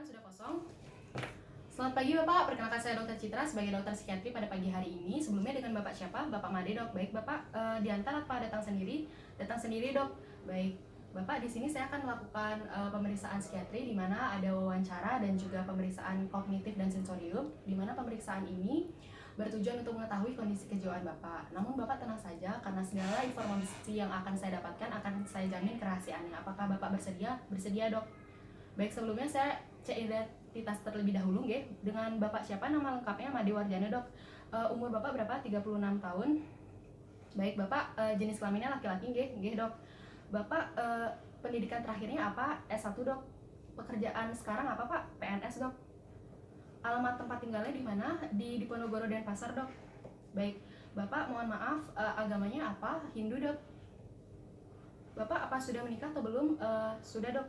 Silakan sudah kosong. Selamat pagi Bapak, perkenalkan saya Dr. Citra sebagai dokter psikiatri pada pagi hari ini. Sebelumnya dengan Bapak siapa? Bapak Made dok. Baik Bapak, diantar apa datang sendiri? Datang sendiri dok. Baik Bapak, di sini saya akan melakukan pemeriksaan psikiatri di mana ada wawancara dan juga pemeriksaan kognitif dan sensorium. Di mana pemeriksaan ini bertujuan untuk mengetahui kondisi kejiwaan Bapak. Namun Bapak tenang saja karena segala informasi yang akan saya dapatkan akan saya jamin kerahasiaannya. Apakah Bapak bersedia? Bersedia dok. Baik, sebelumnya saya cek identitas terlebih dahulu nggih. Dengan Bapak siapa, nama lengkapnya Made Warjana dok. Umur Bapak berapa? 36 tahun. Baik Bapak, jenis kelaminnya laki-laki nggih dok. Bapak pendidikan terakhirnya apa? S1 dok. Pekerjaan sekarang apa Pak? PNS dok. Alamat tempat tinggalnya di mana? Di Diponegoro Denpasar dok. Baik Bapak, mohon maaf, agamanya apa? Hindu dok. Bapak apa sudah menikah atau belum? Sudah dok.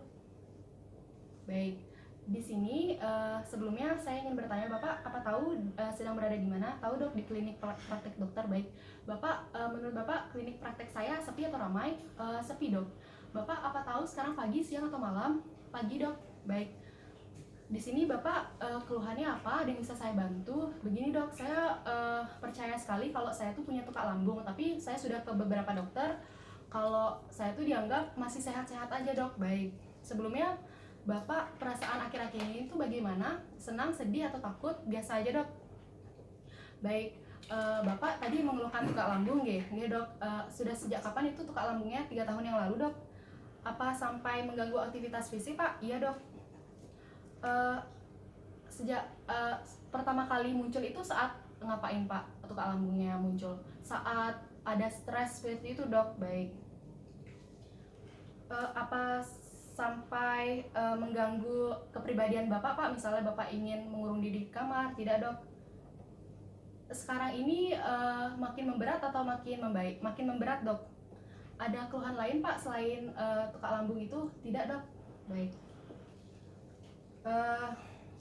Baik, di sini sebelumnya saya ingin bertanya Bapak, apa tahu sedang berada di mana? Tahu dok, di klinik praktek dokter. Baik, Bapak, menurut Bapak klinik praktek saya sepi atau ramai? Sepi dok. Bapak apa tahu sekarang pagi, siang atau malam? Pagi dok. Baik, di sini Bapak keluhannya apa? Ada yang bisa saya bantu? Begini dok, saya percaya sekali kalau saya tuh punya tukak lambung, tapi saya sudah ke beberapa dokter. Kalau saya tuh dianggap masih sehat-sehat aja dok. Baik, sebelumnya Bapak perasaan akhir-akhir ini tuh bagaimana? Senang, sedih, atau takut? Biasa aja dok. Baik, Bapak tadi mengeluhkan tukak lambung nggih dok. Sudah sejak kapan itu tukak lambungnya? 3 tahun yang lalu dok. Apa sampai mengganggu aktivitas fisik Pak? Iya dok. Sejak pertama kali muncul itu saat ngapain Pak tukak lambungnya muncul? Saat ada stres seperti itu dok. Baik, apa sampai mengganggu kepribadian Bapak Pak? Misalnya Bapak ingin mengurung diri di kamar? Tidak dok. Sekarang ini makin memberat atau makin membaik? Makin memberat dok. Ada keluhan lain Pak selain tukak lambung itu? Tidak dok. Baik,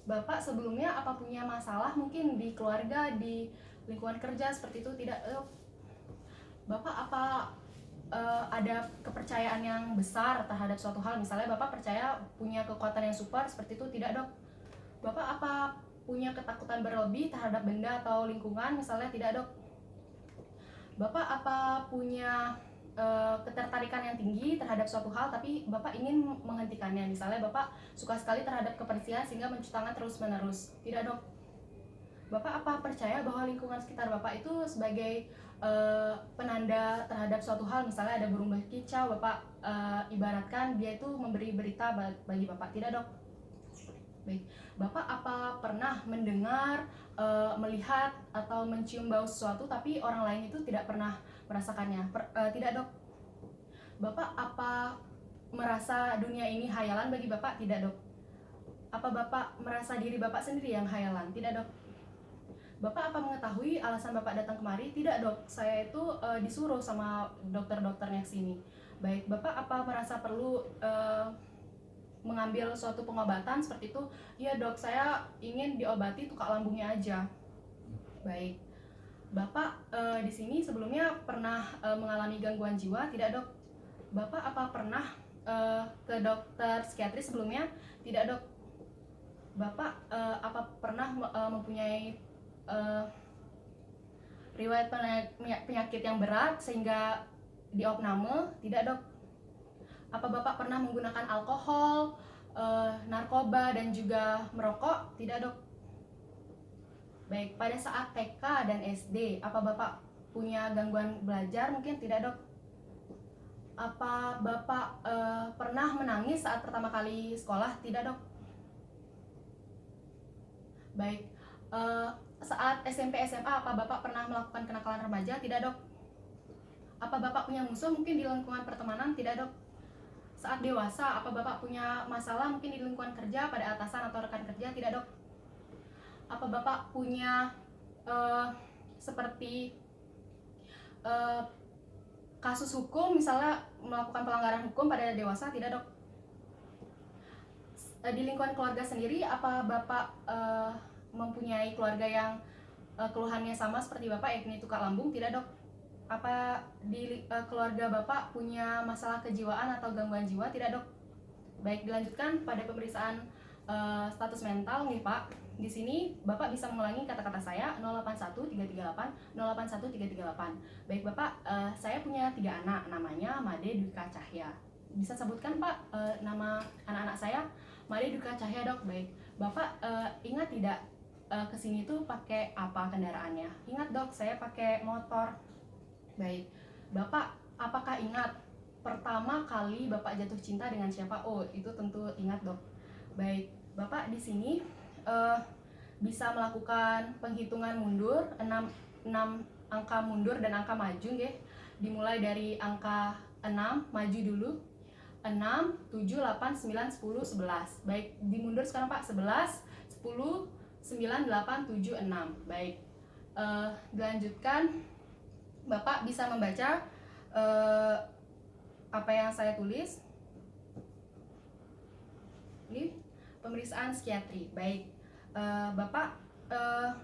Bapak sebelumnya apa punya masalah mungkin di keluarga, di lingkungan kerja seperti itu? Tidak dok. Bapak apa ada kepercayaan yang besar terhadap suatu hal? Misalnya Bapak percaya punya kekuatan yang super seperti itu? Tidak dok. Bapak apa punya ketakutan berlebih terhadap benda atau lingkungan? Misalnya tidak dok. Bapak apa punya ketertarikan yang tinggi terhadap suatu hal tapi Bapak ingin menghentikannya? Misalnya Bapak suka sekali terhadap kebersihan sehingga mencuci tangan terus menerus? Tidak dok. Bapak apa percaya bahwa lingkungan sekitar Bapak itu sebagai penanda terhadap suatu hal? Misalnya ada burung berkicau, Bapak ibaratkan dia itu memberi berita bagi Bapak? Tidak dok. Baik, Bapak apa pernah mendengar, melihat atau mencium bau sesuatu tapi orang lain itu tidak pernah merasakannya? Tidak dok. Bapak apa merasa dunia ini hayalan bagi Bapak? Tidak dok. Apa Bapak merasa diri Bapak sendiri yang hayalan? Tidak dok. Bapak apa mengetahui alasan Bapak datang kemari? Tidak dok, saya itu disuruh sama dokter-dokternya sini. Baik, Bapak apa merasa perlu mengambil suatu pengobatan seperti itu? Iya dok, saya ingin diobati tukak lambungnya aja. Baik, Bapak di sini sebelumnya pernah mengalami gangguan jiwa? Tidak dok. Bapak apa pernah ke dokter psikiatri sebelumnya? Tidak dok. Bapak apa pernah mempunyai riwayat penyakit yang berat sehingga diopname? Tidak dok. Apa Bapak pernah menggunakan alkohol, narkoba, dan juga merokok? Tidak dok. Baik, pada saat TK dan SD, apa Bapak punya gangguan belajar mungkin? Tidak dok. Apa Bapak pernah menangis saat pertama kali sekolah? Tidak dok. Baik, saat SMP SMA apa Bapak pernah melakukan kenakalan remaja? Tidak dok. Apa Bapak punya musuh mungkin di lingkungan pertemanan? Tidak dok. Saat dewasa apa Bapak punya masalah mungkin di lingkungan kerja pada atasan atau rekan kerja? Tidak dok. Apa Bapak punya seperti kasus hukum, misalnya melakukan pelanggaran hukum pada dewasa? Tidak dok. Di lingkungan keluarga sendiri apa Bapak mempunyai keluarga yang keluhannya sama seperti Bapak, yakni tukak lambung? Tidak dok. Apa di keluarga Bapak punya masalah kejiwaan atau gangguan jiwa? Tidak dok. Baik, dilanjutkan pada pemeriksaan status mental nih Pak. Di sini Bapak bisa mengulangi kata-kata saya 081338 081338. Baik Bapak, saya punya 3 anak, namanya Made Dwika Cahya. Bisa sebutkan Pak nama anak-anak saya? Made Dwika Cahya Dok. Baik Bapak, ingat tidak kesini tuh pakai apa kendaraannya? Ingat Dok, saya pakai motor. Baik Bapak, apakah ingat pertama kali Bapak jatuh cinta dengan siapa? Oh, itu tentu ingat Dok. Baik Bapak, di sini bisa melakukan penghitungan mundur 6 angka mundur dan angka maju nggih. Dimulai dari angka 6 maju dulu. 6 7 8 9 10 11. Baik, dimundur sekarang Pak. 11 10 9 8 7 6. Baik. Dilanjutkan, Bapak bisa membaca apa yang saya tulis. Ini pemeriksaan psikiatri. Baik, Bapak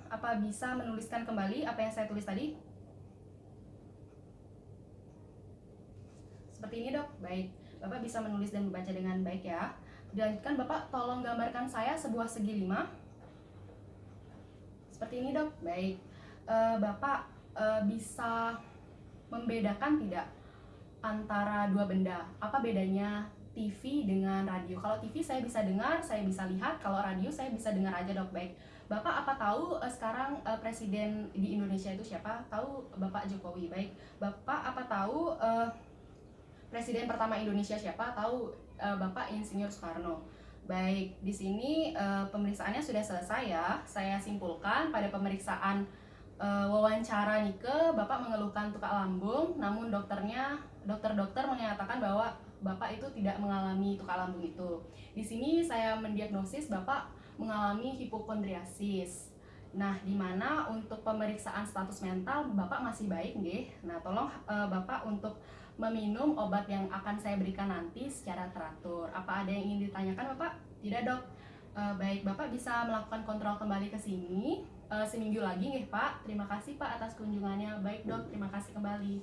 apa bisa menuliskan kembali apa yang saya tulis tadi? Seperti ini Dok. Baik, Bapak bisa menulis dan membaca dengan baik ya. Dilanjutkan, Bapak tolong gambarkan saya sebuah segi 5. Seperti ini Dok. Baik, Bapak bisa membedakan tidak antara dua benda? Apa bedanya TV dengan radio? Kalau TV saya bisa dengar, saya bisa lihat. Kalau radio saya bisa dengar aja Dok. Baik, Bapak apa tahu sekarang presiden di Indonesia itu siapa? Tahu Bapak Jokowi. Baik, Bapak apa tahu presiden pertama Indonesia siapa? Tahu Bapak Insinyur Soekarno. Baik, di sini pemeriksaannya sudah selesai ya. Saya simpulkan pada pemeriksaan wawancara Nike, Bapak mengeluhkan tukak lambung, namun dokter menyatakan bahwa Bapak itu tidak mengalami tukak lambung itu. Di sini saya mendiagnosis Bapak mengalami hipokondriasis. Nah, di mana untuk pemeriksaan status mental Bapak masih baik nggih. Nah, tolong Bapak untuk meminum obat yang akan saya berikan nanti secara teratur. Apa ada yang ingin ditanyakan Bapak? Tidak Dok. Baik, Bapak bisa melakukan kontrol kembali ke sini seminggu lagi nggih Pak. Terima kasih Pak atas kunjungannya. Baik Dok, terima kasih kembali.